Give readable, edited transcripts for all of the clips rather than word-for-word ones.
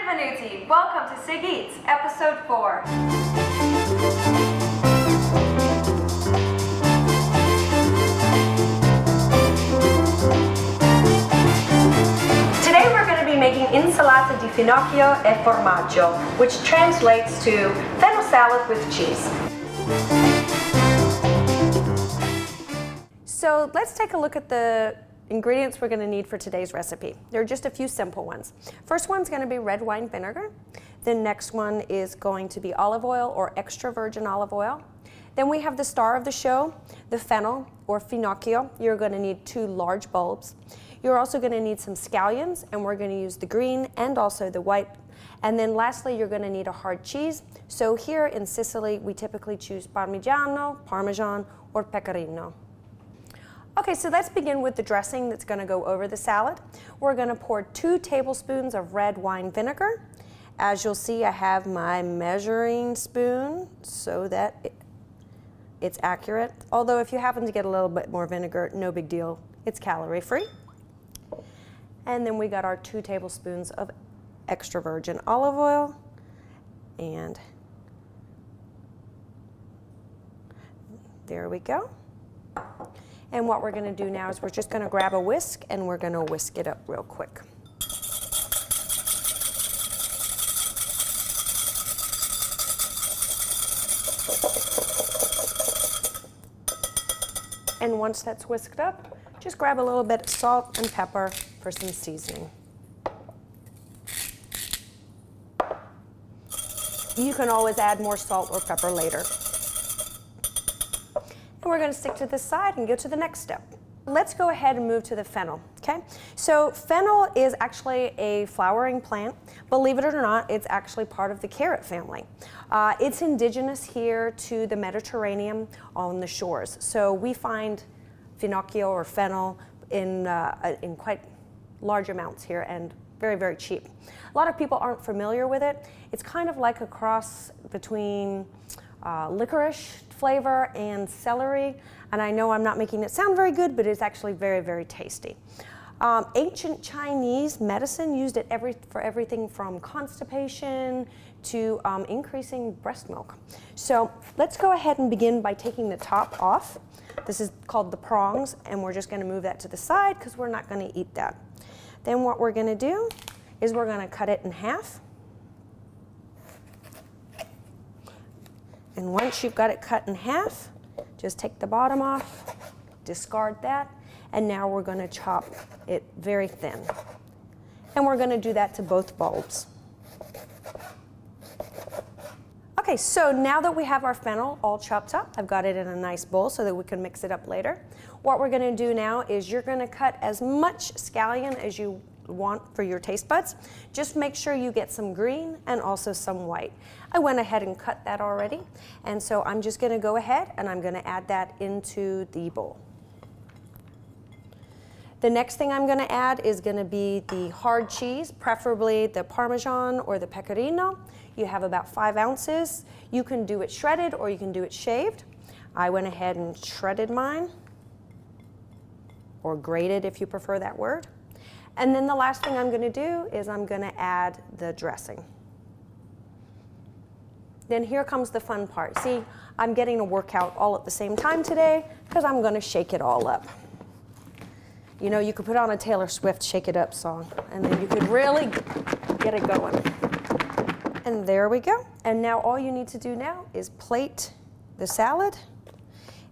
Benvenuti! Welcome to Sig Eats, Episode 4. Today we're going to be making insalata di finocchio e formaggio, which translates to fennel salad with cheese. So let's take a look at the ingredients we're going to need for today's recipe. There are just a few simple ones. First one's going to be red wine vinegar. The next one is going to be olive oil or extra virgin olive oil. Then we have the star of the show, the fennel or finocchio. You're going to need 2 large bulbs. You're also going to need some scallions, and we're going to use the green and also the white. And then lastly, you're going to need a hard cheese. So here in Sicily, we typically choose Parmigiano, Parmesan, or Pecorino. Okay, so let's begin with the dressing that's going to go over the salad. We're going to pour 2 tablespoons of red wine vinegar. As you'll see, I have my measuring spoon so that it's accurate. Although if you happen to get a little bit more vinegar, no big deal. It's calorie free. And then we got our 2 tablespoons of extra virgin olive oil. And there we go. And what we're going to do now is we're just going to grab a whisk and we're going to whisk it up real quick. And once that's whisked up, just grab a little bit of salt and pepper for some seasoning. You can always add more salt or pepper later. And we're going to stick to this side and go to the next step. Let's go ahead and move to the fennel, okay? So fennel is actually a flowering plant. Believe it or not, it's actually part of the carrot family. It's indigenous here to the Mediterranean on the shores. So we find finocchio or fennel in quite large amounts here and very, very cheap. A lot of people aren't familiar with it. It's kind of like a cross between licorice flavor and celery, and I know I'm not making it sound very good, but it's actually very, very tasty. Ancient Chinese medicine used it for everything from constipation to increasing breast milk. So let's go ahead and begin by taking the top off. This is called the prongs, and we're just going to move that to the side because we're not going to eat that. Then what we're going to do is we're going to cut it in half. And once you've got it cut in half, just take the bottom off, discard that, and now we're going to chop it very thin. And we're going to do that to both bulbs. Okay, so now that we have our fennel all chopped up, I've got it in a nice bowl so that we can mix it up later. What we're going to do now is you're going to cut as much scallion as you want for your taste buds. Just make sure you get some green and also some white. I went ahead and cut that already, and so I'm just going to go ahead and I'm going to add that into the bowl. The next thing I'm going to add is going to be the hard cheese, preferably the Parmesan or the Pecorino. You have about 5 ounces. You can do it shredded or you can do it shaved. I went ahead and shredded mine, or grated if you prefer that word. And then the last thing I'm going to do is I'm going to add the dressing. Then here comes the fun part. See, I'm getting a workout all at the same time today because I'm going to shake it all up. You know, you could put on a Taylor Swift Shake It Up song, and then you could really get it going. And there we go. And now all you need to do now is plate the salad.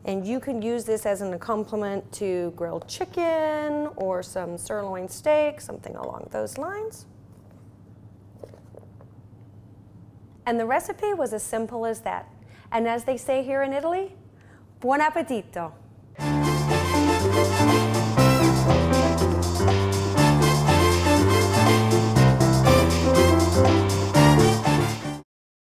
And you can use this as an accompaniment to grilled chicken or some sirloin steak, something along those lines. And the recipe was as simple as that. And as they say here in Italy, buon appetito.